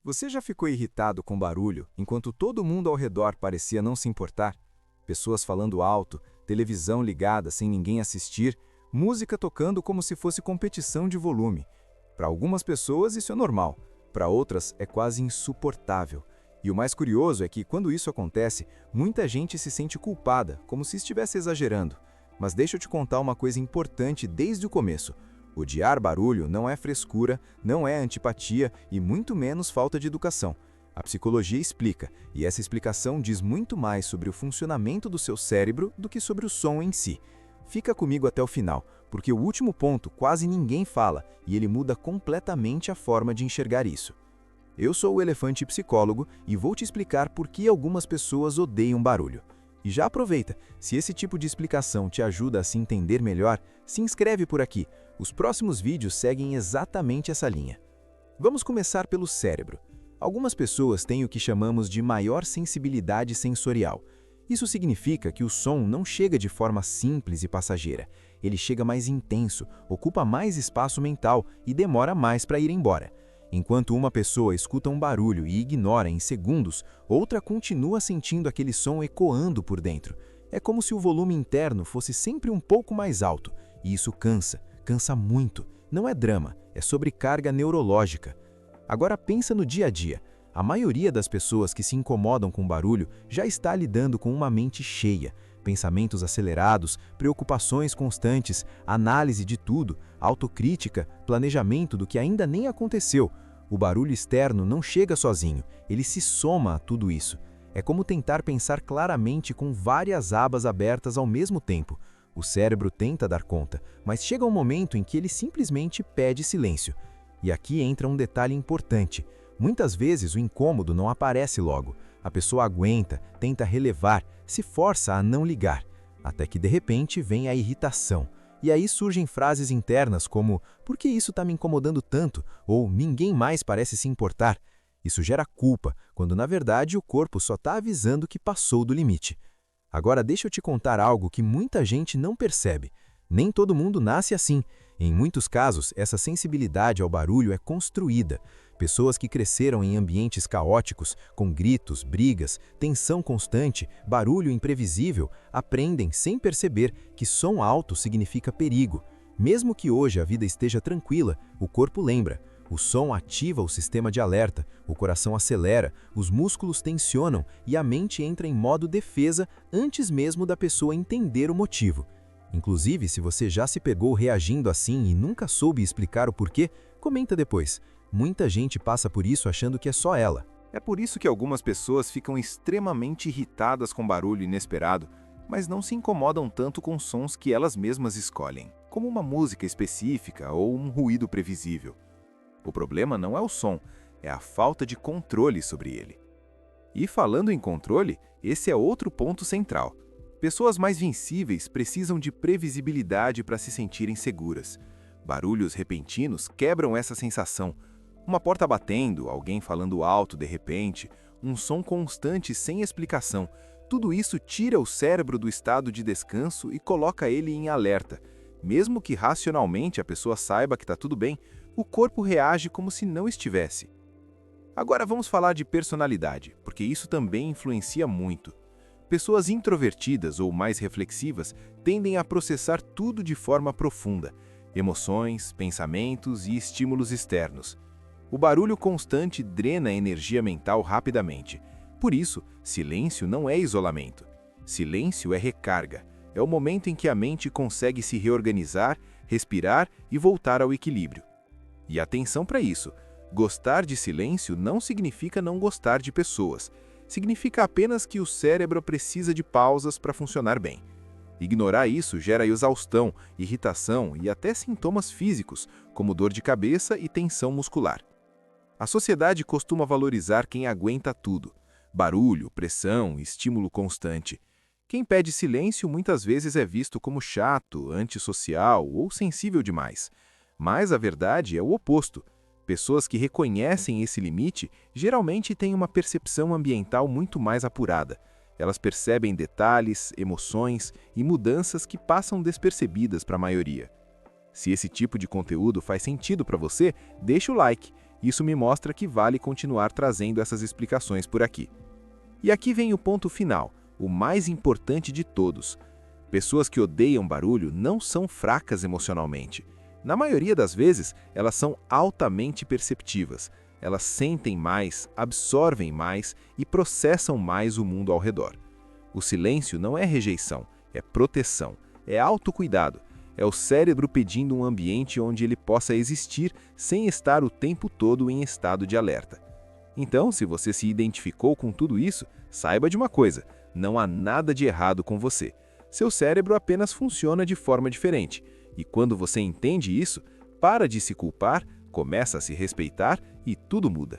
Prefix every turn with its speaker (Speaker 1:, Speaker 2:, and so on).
Speaker 1: Você já ficou irritado com barulho enquanto todo mundo ao redor parecia não se importar? Pessoas falando alto, televisão ligada sem ninguém assistir, música tocando como se fosse competição de volume. Para algumas pessoas isso é normal, para outras é quase insuportável. E o mais curioso é que, quando isso acontece, muita gente se sente culpada, como se estivesse exagerando. Mas deixa eu te contar uma coisa importante desde o começo. Odiar barulho não é frescura, não é antipatia e muito menos falta de educação. A psicologia explica, e essa explicação diz muito mais sobre o funcionamento do seu cérebro do que sobre o som em si. Fica comigo até o final, porque o último ponto quase ninguém fala e ele muda completamente a forma de enxergar isso. Eu sou o Elefante Psicólogo e vou te explicar por que algumas pessoas odeiam barulho. E já aproveita, se esse tipo de explicação te ajuda a se entender melhor, se inscreve por aqui. Os próximos vídeos seguem exatamente essa linha. Vamos começar pelo cérebro. Algumas pessoas têm o que chamamos de maior sensibilidade sensorial. Isso significa que o som não chega de forma simples e passageira. Ele chega mais intenso, ocupa mais espaço mental e demora mais para ir embora. Enquanto uma pessoa escuta um barulho e ignora em segundos, outra continua sentindo aquele som ecoando por dentro. É como se o volume interno fosse sempre um pouco mais alto, e isso cansa muito. Não é drama, é sobrecarga neurológica. Agora pensa no dia a dia. A maioria das pessoas que se incomodam com barulho já está lidando com uma mente cheia, pensamentos acelerados, preocupações constantes, análise de tudo, autocrítica, planejamento do que ainda nem aconteceu. O barulho externo não chega sozinho, ele se soma a tudo isso. É como tentar pensar claramente com várias abas abertas ao mesmo tempo. O cérebro tenta dar conta, mas chega um momento em que ele simplesmente pede silêncio. E aqui entra um detalhe importante. Muitas vezes o incômodo não aparece logo. A pessoa aguenta, tenta relevar, se força a não ligar. Até que de repente vem a irritação. E aí surgem frases internas como "por que isso está me incomodando tanto?" ou "ninguém mais parece se importar". Isso gera culpa, quando na verdade o corpo só está avisando que passou do limite. Agora deixa eu te contar algo que muita gente não percebe. Nem todo mundo nasce assim. Em muitos casos, essa sensibilidade ao barulho é construída. Pessoas que cresceram em ambientes caóticos, com gritos, brigas, tensão constante, barulho imprevisível, aprendem sem perceber que som alto significa perigo. Mesmo que hoje a vida esteja tranquila, o corpo lembra. O som ativa o sistema de alerta, o coração acelera, os músculos tensionam e a mente entra em modo defesa antes mesmo da pessoa entender o motivo. Inclusive, se você já se pegou reagindo assim e nunca soube explicar o porquê, comenta depois. Muita gente passa por isso achando que é só ela.
Speaker 2: É por isso que algumas pessoas ficam extremamente irritadas com barulho inesperado, mas não se incomodam tanto com sons que elas mesmas escolhem, como uma música específica ou um ruído previsível. O problema não é o som, é a falta de controle sobre ele. E falando em controle, esse é outro ponto central. Pessoas mais vencíveis precisam de previsibilidade para se sentirem seguras. Barulhos repentinos quebram essa sensação. Uma porta batendo, alguém falando alto de repente, um som constante sem explicação. Tudo isso tira o cérebro do estado de descanso e coloca ele em alerta. Mesmo que racionalmente a pessoa saiba que está tudo bem, o corpo reage como se não estivesse. Agora vamos falar de personalidade, porque isso também influencia muito. Pessoas introvertidas ou mais reflexivas tendem a processar tudo de forma profunda, emoções, pensamentos e estímulos externos. O barulho constante drena a energia mental rapidamente. Por isso, silêncio não é isolamento. Silêncio é recarga. É o momento em que a mente consegue se reorganizar, respirar e voltar ao equilíbrio. E atenção para isso, gostar de silêncio não significa não gostar de pessoas. Significa apenas que o cérebro precisa de pausas para funcionar bem. Ignorar isso gera exaustão, irritação e até sintomas físicos, como dor de cabeça e tensão muscular. A sociedade costuma valorizar quem aguenta tudo: barulho, pressão, estímulo constante. Quem pede silêncio muitas vezes é visto como chato, antissocial ou sensível demais. Mas a verdade é o oposto. Pessoas que reconhecem esse limite geralmente têm uma percepção ambiental muito mais apurada. Elas percebem detalhes, emoções e mudanças que passam despercebidas para a maioria. Se esse tipo de conteúdo faz sentido para você, deixa o like. Isso me mostra que vale continuar trazendo essas explicações por aqui. E aqui vem o ponto final, o mais importante de todos. Pessoas que odeiam barulho não são fracas emocionalmente. Na maioria das vezes, elas são altamente perceptivas. Elas sentem mais, absorvem mais e processam mais o mundo ao redor. O silêncio não é rejeição, é proteção, é autocuidado. É o cérebro pedindo um ambiente onde ele possa existir sem estar o tempo todo em estado de alerta. Então, se você se identificou com tudo isso, saiba de uma coisa: não há nada de errado com você. Seu cérebro apenas funciona de forma diferente. E quando você entende isso, para de se culpar, começa a se respeitar e tudo muda.